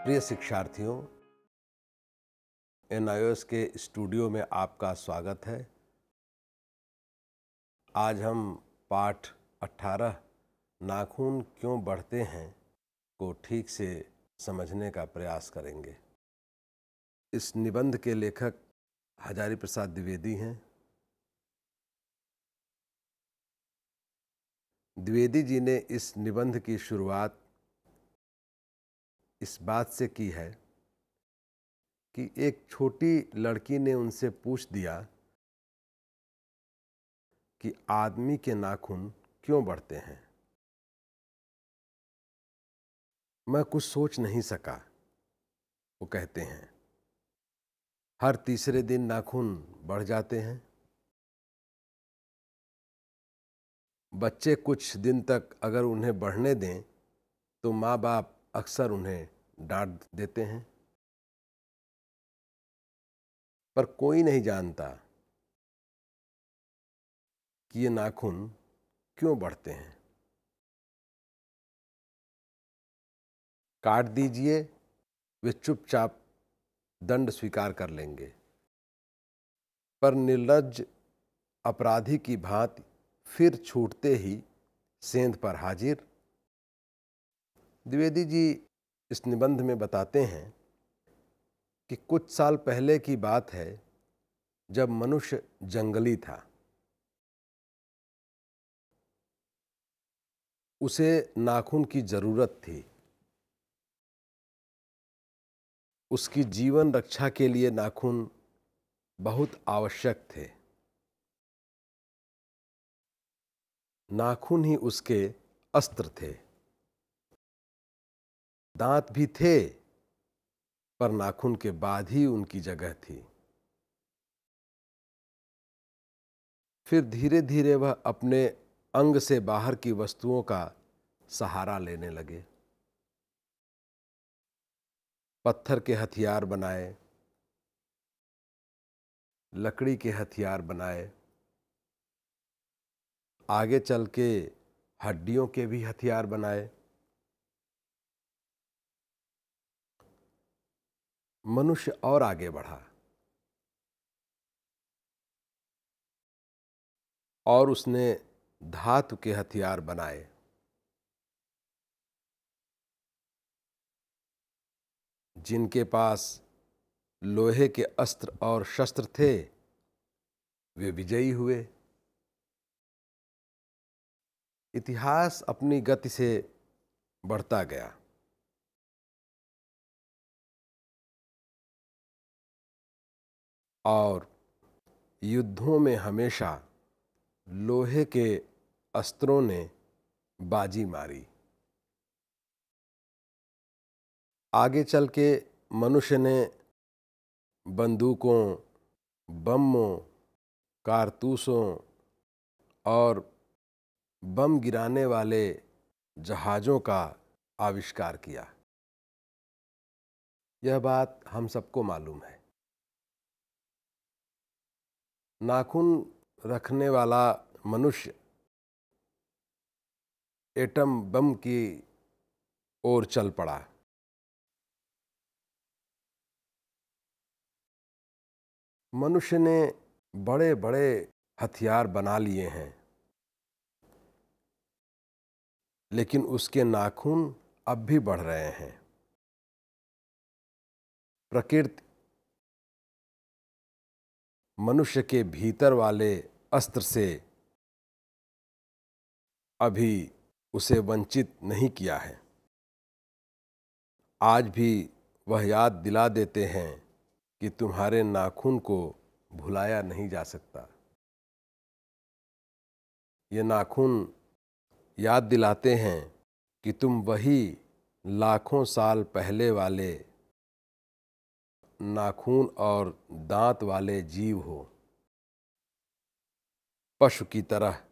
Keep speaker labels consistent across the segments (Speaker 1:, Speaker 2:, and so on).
Speaker 1: प्रिय शिक्षार्थियों, NIOS के स्टूडियो में आपका स्वागत है। आज हम पाठ 18 नाखून क्यों बढ़ते हैं को ठीक से समझने का प्रयास करेंगे। इस निबंध के लेखक हजारी प्रसाद द्विवेदी हैं। द्विवेदी जी ने इस निबंध की शुरुआत इस बात से की है कि एक छोटी लड़की ने उनसे पूछ दिया कि आदमी के नाखून क्यों बढ़ते हैं। मैं कुछ सोच नहीं सका, वो कहते हैं। हर तीसरे दिन नाखून बढ़ जाते हैं। बच्चे कुछ दिन तक अगर उन्हें बढ़ने दें तो माँ बाप अक्सर उन्हें डांट देते हैं, पर कोई नहीं जानता कि ये नाखून क्यों बढ़ते हैं। काट दीजिए, वे चुपचाप दंड स्वीकार कर लेंगे, पर निर्लज्ज अपराधी की भांति फिर छूटते ही सेंध पर हाजिर। द्विवेदी जी इस निबंध में बताते हैं कि कुछ साल पहले की बात है, जब मनुष्य जंगली था। उसे नाखून की जरूरत थी। उसकी जीवन रक्षा के लिए नाखून बहुत आवश्यक थे। नाखून ही उसके अस्त्र थे। दांत भी थे, पर नाखून के बाद ही उनकी जगह थी। फिर धीरे धीरे वह अपने अंग से बाहर की वस्तुओं का सहारा लेने लगे। पत्थर के हथियार बनाए, लकड़ी के हथियार बनाए, आगे चल के हड्डियों के भी हथियार बनाए। मनुष्य और आगे बढ़ा और उसने धातु के हथियार बनाए। जिनके पास लोहे के अस्त्र और शस्त्र थे, वे विजयी हुए। इतिहास अपनी गति से बढ़ता गया। और युद्धों में हमेशा लोहे के अस्त्रों ने बाजी मारी। आगे चल के मनुष्य ने बंदूकों, बमों, कारतूसों और बम गिराने वाले जहाज़ों का आविष्कार किया। यह बात हम सबको मालूम है। नाखून रखने वाला मनुष्य एटम बम की ओर चल पड़ा। मनुष्य ने बड़े बड़े हथियार बना लिए हैं, लेकिन उसके नाखून अब भी बढ़ रहे हैं। प्रकृति मनुष्य के भीतर वाले अस्त्र से अभी उसे वंचित नहीं किया है। आज भी वह याद दिला देते हैं कि तुम्हारे नाखून को भुलाया नहीं जा सकता। ये नाखून याद दिलाते हैं कि तुम वही लाखों साल पहले वाले नाखून और दांत वाले जीव हो, पशु की तरह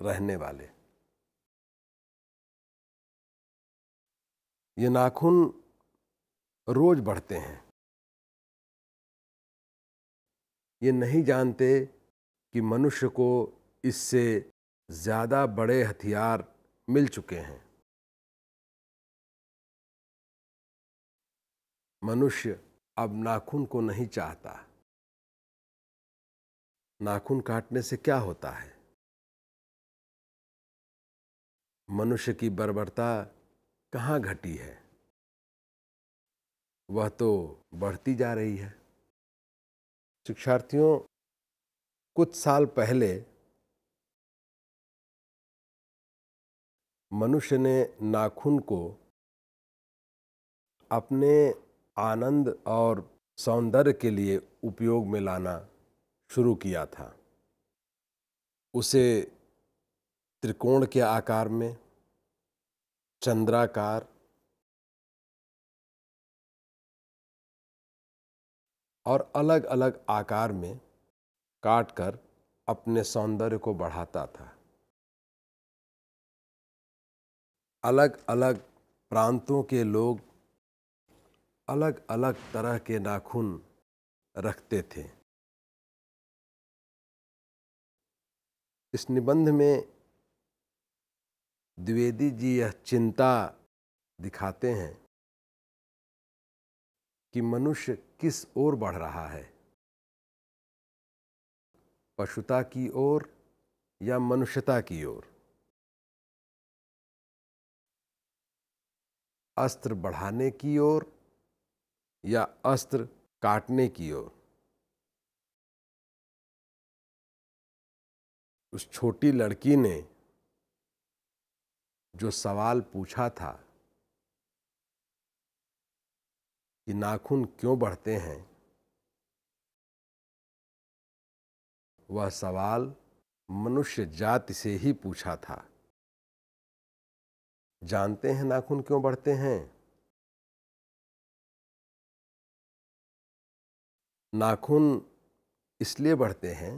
Speaker 1: रहने वाले। ये नाखून रोज बढ़ते हैं। ये नहीं जानते कि मनुष्य को इससे ज्यादा बड़े हथियार मिल चुके हैं। मनुष्य अब नाखून को नहीं चाहता। नाखून काटने से क्या होता है? मनुष्य की बर्बरता कहाँ घटी है? वह तो बढ़ती जा रही है। शिक्षार्थियों, कुछ साल पहले मनुष्य ने नाखून को अपने आनंद और सौंदर्य के लिए उपयोग में लाना शुरू किया था। उसे त्रिकोण के आकार में, चंद्राकार और अलग अलग आकार में काटकर अपने सौंदर्य को बढ़ाता था। अलग अलग प्रांतों के लोग अलग अलग तरह के नाखून रखते थे। इस निबंध में द्विवेदी जी यह चिंता दिखाते हैं कि मनुष्य किस ओर बढ़ रहा है, पशुता की ओर या मनुष्यता की ओर। अस्त्र बढ़ाने की ओर या अस्त्र काटने की ओर। उस छोटी लड़की ने जो सवाल पूछा था कि नाखून क्यों बढ़ते हैं, वह सवाल मनुष्य जाति से ही पूछा था। जानते हैं नाखून क्यों बढ़ते हैं? नाखून इसलिए बढ़ते हैं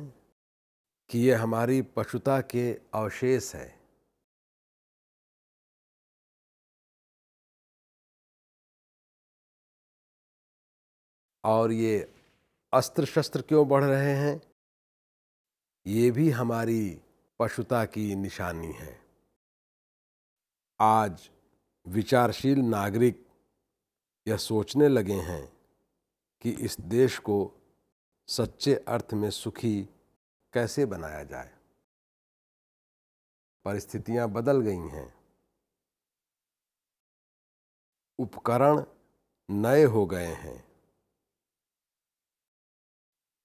Speaker 1: कि ये हमारी पशुता के अवशेष है। और ये अस्त्र शस्त्र क्यों बढ़ रहे हैं, ये भी हमारी पशुता की निशानी है। आज विचारशील नागरिक यह सोचने लगे हैं कि इस देश को सच्चे अर्थ में सुखी कैसे बनाया जाए। परिस्थितियां बदल गई हैं, उपकरण नए हो गए हैं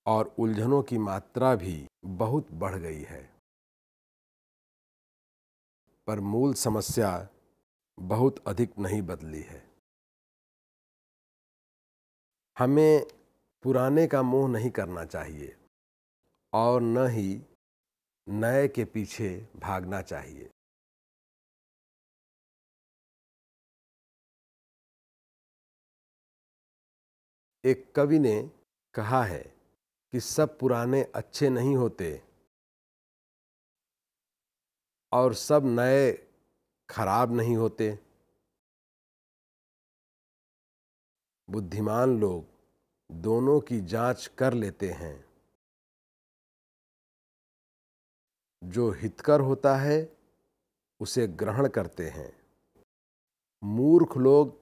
Speaker 1: और उलझनों की मात्रा भी बहुत बढ़ गई है। पर मूल समस्या बहुत अधिक नहीं बदली है। हमें पुराने का मोह नहीं करना चाहिए और न ही नए के पीछे भागना चाहिए। एक कवि ने कहा है कि सब पुराने अच्छे नहीं होते और सब नए खराब नहीं होते। बुद्धिमान लोग दोनों की जांच कर लेते हैं। जो हितकर होता है उसे ग्रहण करते हैं। मूर्ख लोग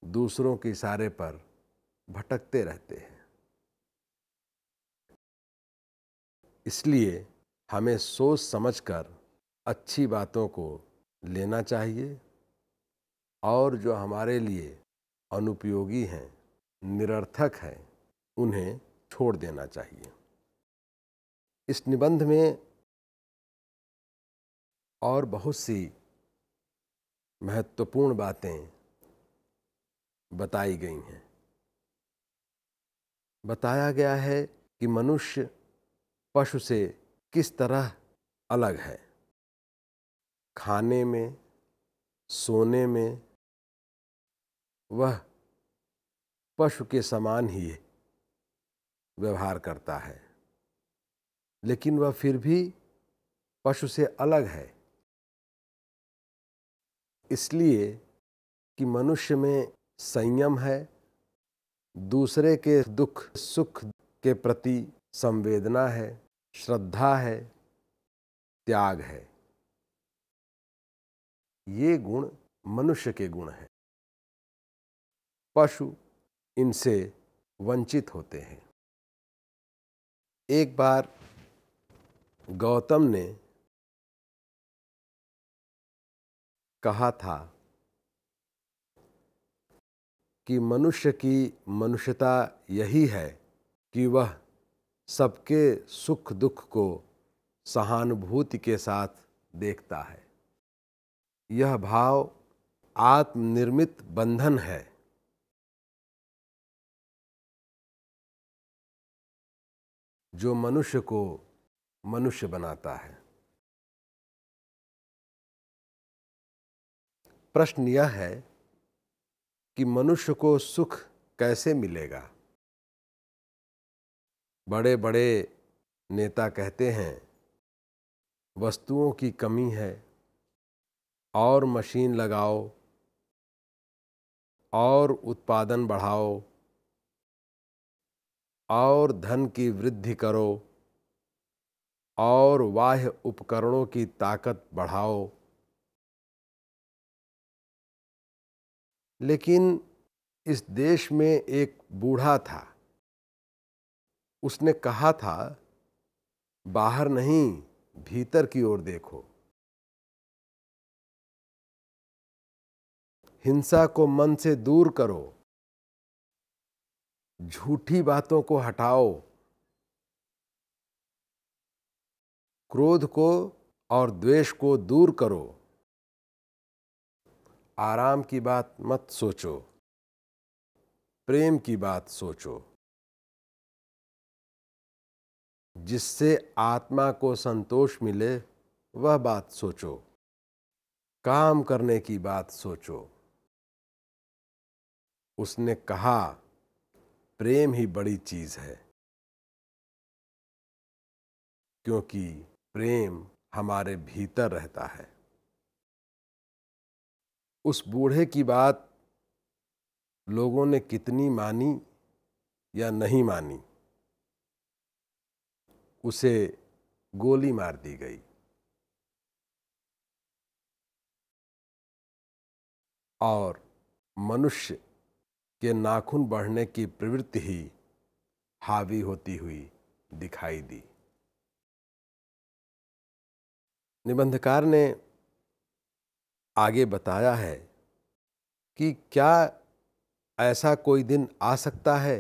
Speaker 1: दूसरों के इशारे पर भटकते रहते हैं। इसलिए हमें सोच समझकर अच्छी बातों को लेना चाहिए और जो हमारे लिए अनुपयोगी हैं, निरर्थक हैं, उन्हें छोड़ देना चाहिए। इस निबंध में और बहुत सी महत्वपूर्ण बातें बताई गई हैं। बताया गया है कि मनुष्य पशु से किस तरह अलग है। खाने में, सोने में वह पशु के समान ही व्यवहार करता है, लेकिन वह फिर भी पशु से अलग है, इसलिए कि मनुष्य में संयम है, दूसरे के दुख सुख के प्रति संवेदना है, श्रद्धा है, त्याग है। ये गुण मनुष्य के गुण हैं। पशु इनसे वंचित होते हैं। एक बार गौतम ने कहा था कि मनुष्य की मनुष्यता यही है कि वह सबके सुख दुख को सहानुभूति के साथ देखता है। यह भाव आत्मनिर्मित बंधन है। जो मनुष्य को मनुष्य बनाता है। प्रश्न यह है कि मनुष्य को सुख कैसे मिलेगा। बड़े बड़े नेता कहते हैं वस्तुओं की कमी है और मशीन लगाओ और उत्पादन बढ़ाओ और धन की वृद्धि करो और बाह्य उपकरणों की ताकत बढ़ाओ। लेकिन इस देश में एक बूढ़ा था। उसने कहा था बाहर नहीं भीतर की ओर देखो। हिंसा को मन से दूर करो। झूठी बातों को हटाओ। क्रोध को और द्वेष को दूर करो। आराम की बात मत सोचो, प्रेम की बात सोचो। जिससे आत्मा को संतोष मिले वह बात सोचो। काम करने की बात सोचो। उसने कहा प्रेम ही बड़ी चीज है, क्योंकि प्रेम हमारे भीतर रहता है। उस बूढ़े की बात लोगों ने कितनी मानी या नहीं मानी, उसे गोली मार दी गई और मनुष्य के नाखून बढ़ने की प्रवृत्ति ही हावी होती हुई दिखाई दी। निबंधकार ने आगे बताया है कि क्या ऐसा कोई दिन आ सकता है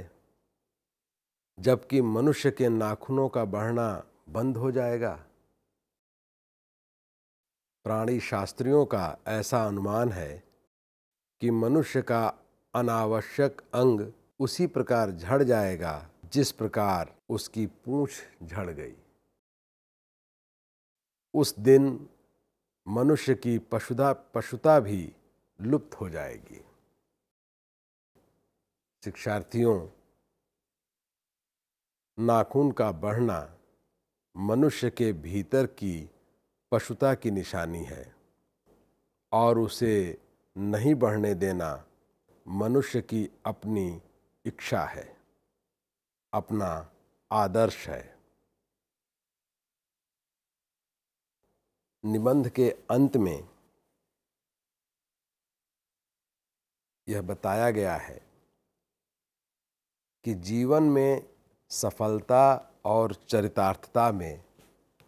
Speaker 1: जबकि मनुष्य के नाखूनों का बढ़ना बंद हो जाएगा। प्राणी शास्त्रियों का ऐसा अनुमान है कि मनुष्य का अनावश्यक अंग उसी प्रकार झड़ जाएगा जिस प्रकार उसकी पूंछ झड़ गई। उस दिन मनुष्य की पशुता भी लुप्त हो जाएगी। शिक्षार्थियों, नाखून का बढ़ना मनुष्य के भीतर की पशुता की निशानी है और उसे नहीं बढ़ने देना मनुष्य की अपनी इच्छा है, अपना आदर्श है। निबंध के अंत में यह बताया गया है कि जीवन में सफलता और चरितार्थता में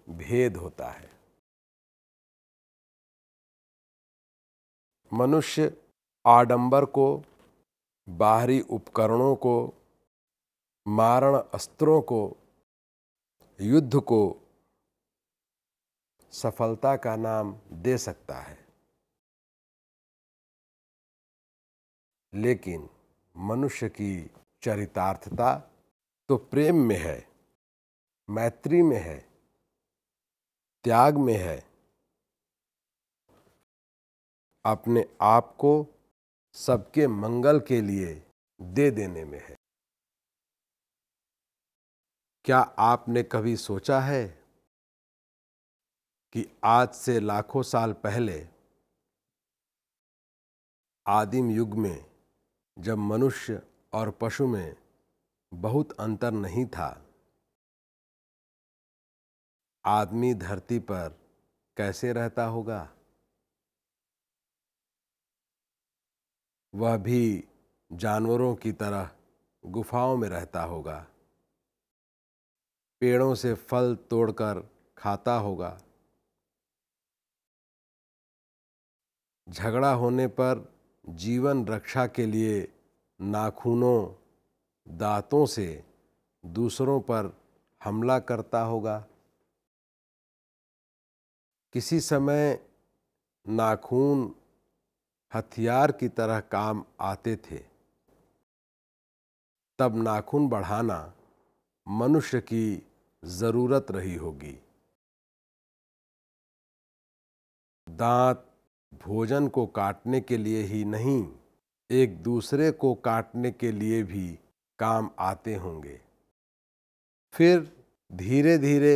Speaker 1: भेद होता है। मनुष्य आडंबर को, बाहरी उपकरणों को, मारण अस्त्रों को, युद्ध को सफलता का नाम दे सकता है, लेकिन मनुष्य की चरितार्थता तो प्रेम में है, मैत्री में है, त्याग में है, अपने आप को सबके मंगल के लिए दे देने में है। क्या आपने कभी सोचा है कि आज से लाखों साल पहले आदिम युग में, जब मनुष्य और पशु में बहुत अंतर नहीं था, आदमी धरती पर कैसे रहता होगा? वह भी जानवरों की तरह गुफाओं में रहता होगा, पेड़ों से फल तोड़कर खाता होगा, झगड़ा होने पर जीवन रक्षा के लिए नाखूनों, दांतों से दूसरों पर हमला करता होगा। किसी समय नाखून हथियार की तरह काम आते थे, तब नाखून बढ़ाना मनुष्य की जरूरत रही होगी। दांत भोजन को काटने के लिए ही नहीं, एक दूसरे को काटने के लिए भी काम आते होंगे। फिर धीरे धीरे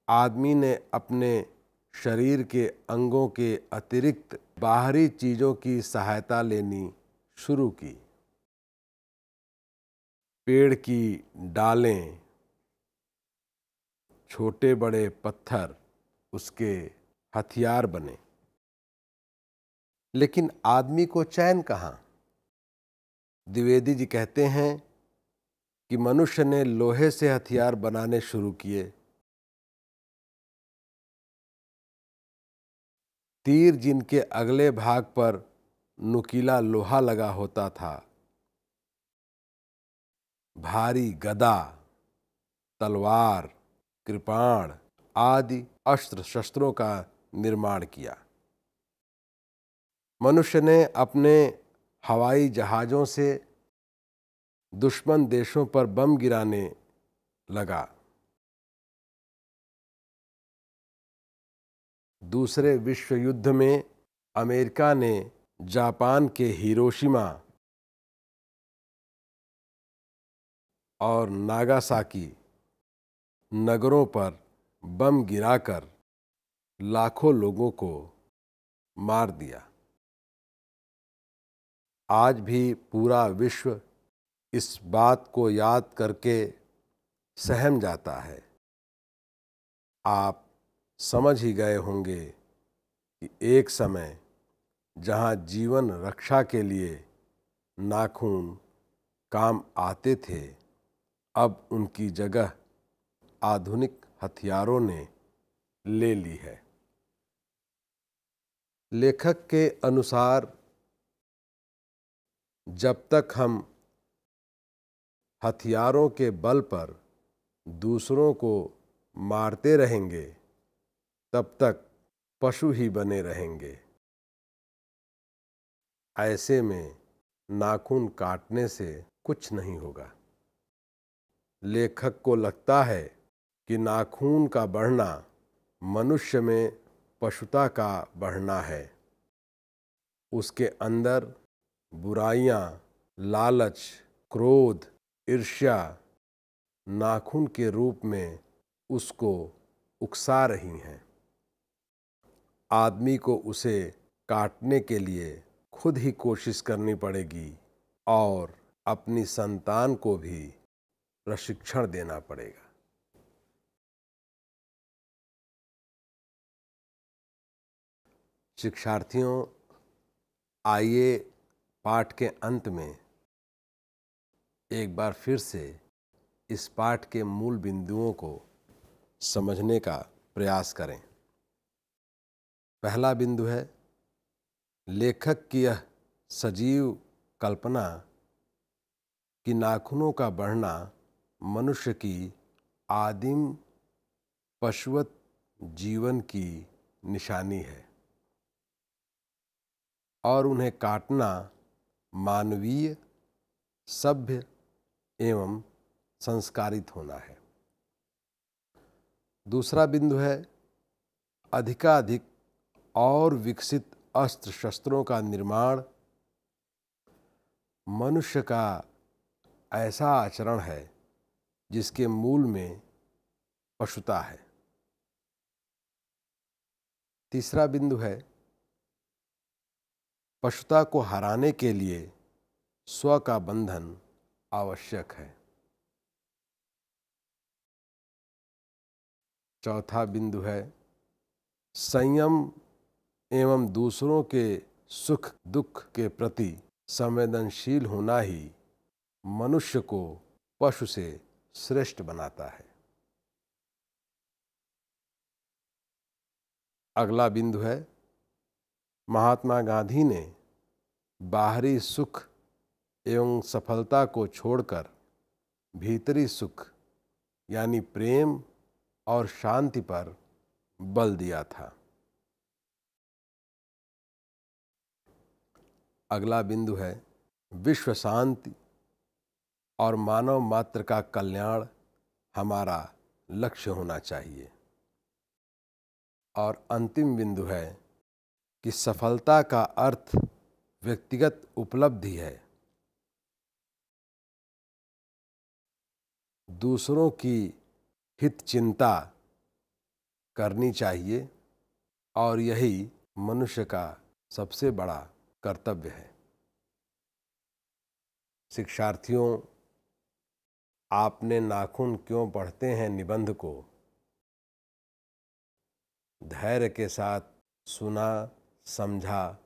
Speaker 1: आदमी ने अपने शरीर के अंगों के अतिरिक्त बाहरी चीजों की सहायता लेनी शुरू की। पेड़ की डालें, छोटे बड़े पत्थर उसके हथियार बने। लेकिन आदमी को चैन कहाँ? द्विवेदी जी कहते हैं कि मनुष्य ने लोहे से हथियार बनाने शुरू किए। तीर जिनके अगले भाग पर नुकीला लोहा लगा होता था, भारी गदा, तलवार, कृपाण आदि अस्त्र शस्त्रों का निर्माण किया। मनुष्य ने अपने हवाई जहाज़ों से दुश्मन देशों पर बम गिराने लगा। दूसरे विश्व युद्ध में अमेरिका ने जापान के हिरोशिमा और नागासाकी नगरों पर बम गिराकर लाखों लोगों को मार दिया। आज भी पूरा विश्व इस बात को याद करके सहम जाता है। आप समझ ही गए होंगे कि एक समय जहां जीवन रक्षा के लिए नाखून काम आते थे, अब उनकी जगह आधुनिक हथियारों ने ले ली है। लेखक के अनुसार जब तक हम हथियारों के बल पर दूसरों को मारते रहेंगे, तब तक पशु ही बने रहेंगे। ऐसे में नाखून काटने से कुछ नहीं होगा। लेखक को लगता है कि नाखून का बढ़ना मनुष्य में पशुता का बढ़ना है। उसके अंदर बुराइयां, लालच, क्रोध, ईर्ष्या नाखून के रूप में उसको उकसा रही हैं। आदमी को उसे काटने के लिए खुद ही कोशिश करनी पड़ेगी और अपनी संतान को भी प्रशिक्षण देना पड़ेगा। शिक्षार्थियों, आइए पाठ के अंत में एक बार फिर से इस पाठ के मूल बिंदुओं को समझने का प्रयास करें। पहला बिंदु है, लेखक की यह सजीव कल्पना कि नाखूनों का बढ़ना मनुष्य की आदिम पशुवत जीवन की निशानी है और उन्हें काटना मानवीय, सभ्य एवं संस्कारित होना है। दूसरा बिंदु है, अधिकाधिक और विकसित अस्त्र शस्त्रों का निर्माण मनुष्य का ऐसा आचरण है जिसके मूल में पशुता है। तीसरा बिंदु है, पशुता को हराने के लिए स्व का बंधन आवश्यक है। चौथा बिंदु है, संयम एवं दूसरों के सुख दुख के प्रति संवेदनशील होना ही मनुष्य को पशु से श्रेष्ठ बनाता है। अगला बिंदु है, महात्मा गांधी ने बाहरी सुख एवं सफलता को छोड़कर भीतरी सुख यानी प्रेम और शांति पर बल दिया था। अगला बिंदु है, विश्व शांति और मानव मात्र का कल्याण हमारा लक्ष्य होना चाहिए। और अंतिम बिंदु है कि सफलता का अर्थ व्यक्तिगत उपलब्धि है। दूसरों की हित चिंता करनी चाहिए और यही मनुष्य का सबसे बड़ा कर्तव्य है। शिक्षार्थियों, आपने नाखून क्यों बढ़ते हैं निबंध को धैर्य के साथ सुना, समझा,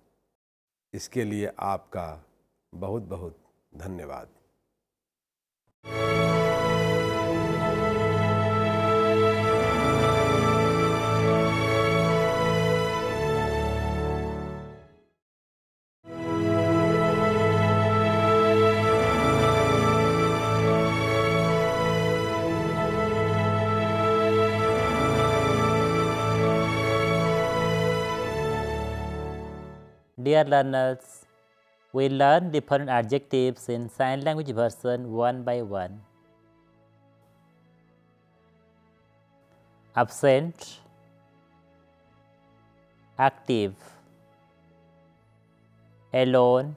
Speaker 1: इसके लिए आपका बहुत बहुत धन्यवाद।
Speaker 2: Dear learners, we learn different adjectives in sign language version one by one. Absent, active, alone,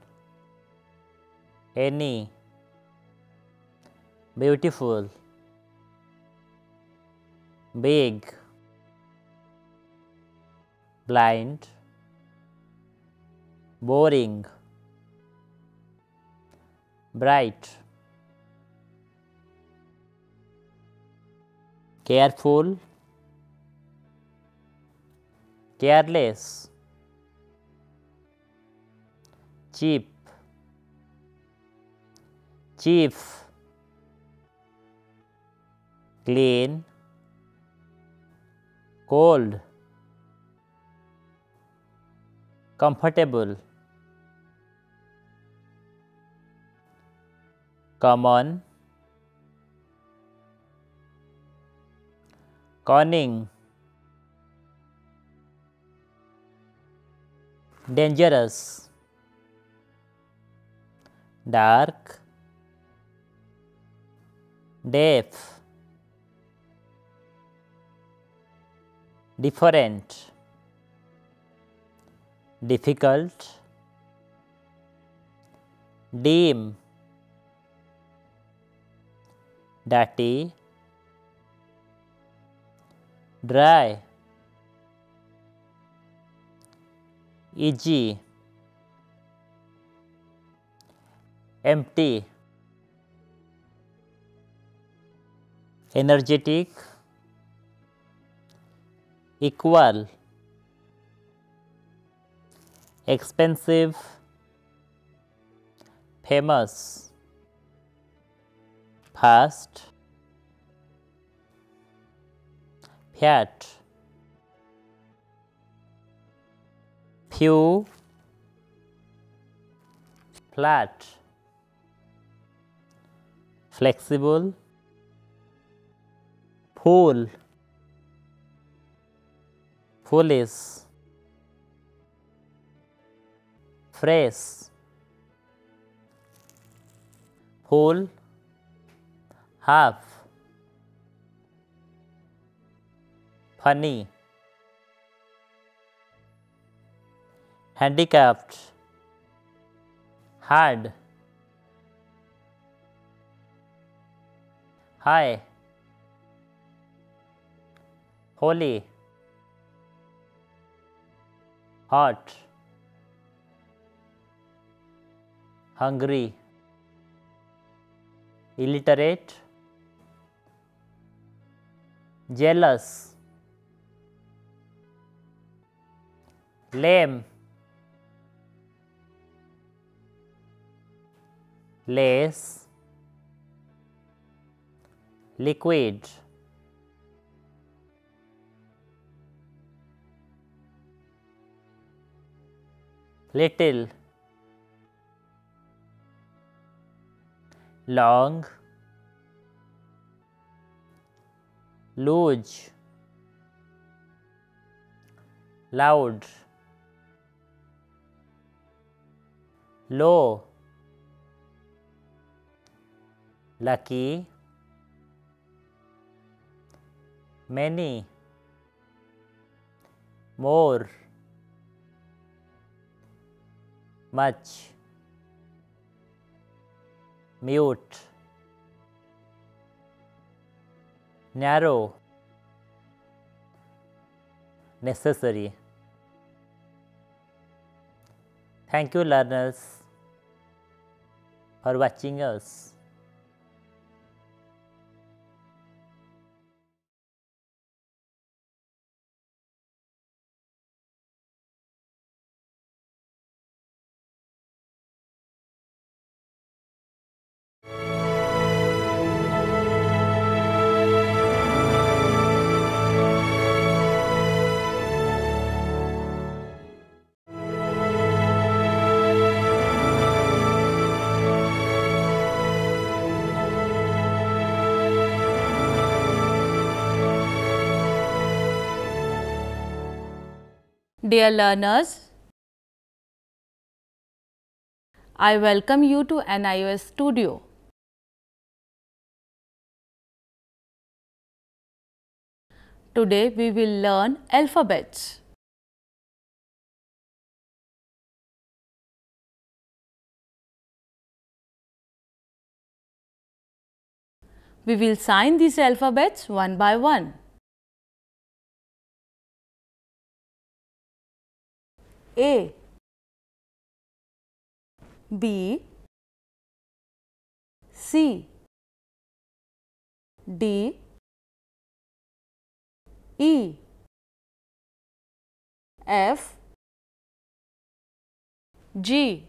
Speaker 2: any, beautiful, big, blind, boring, bright, careful, careless, cheap, chief, clean, cold, comfortable, common, cunning, dangerous, dark, deaf, different, difficult, dim, dirty, dry, easy, empty, energetic, equal, expensive, famous, fast, fat, few, flat, flexible, full, foolish, fresh, full, half, funny, handicapped, hard, high, holy, hot, hungry, illiterate, jealous, lame, less, liquid, little, long, luge, loud, low, lucky, many, more, much, mute, narrow, necessary. Thank you, learners, for watching us.
Speaker 3: Dear learners, I welcome you to NIOS Studio. Today we will learn alphabets. We will sign these alphabets one by one. A, B, C, D, E, F, G,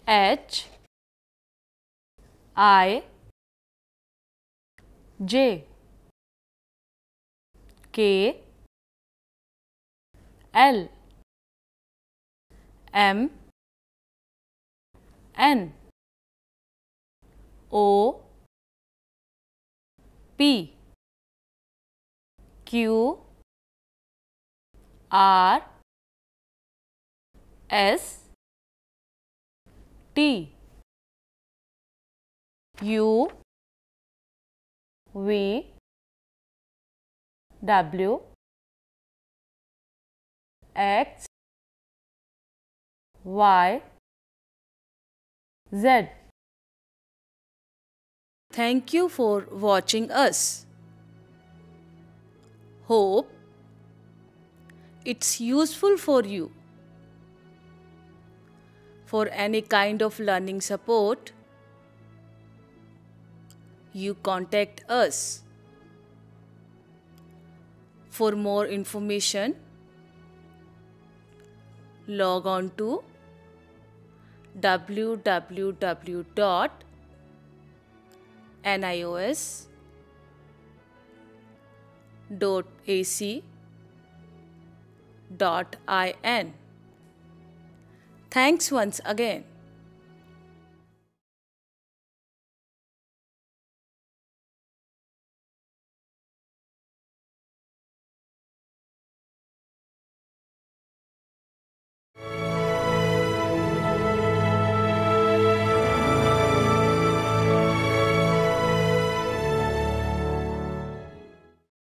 Speaker 3: H, I, J, K, L, M, N, O, P, Q, R, S, T, U, V, W, X, Y, Z. Thank you for watching us. Hope it's useful for you. For any kind of learning support, you contact us. For more information, log on to www.nios.ac.in. Thanks once again.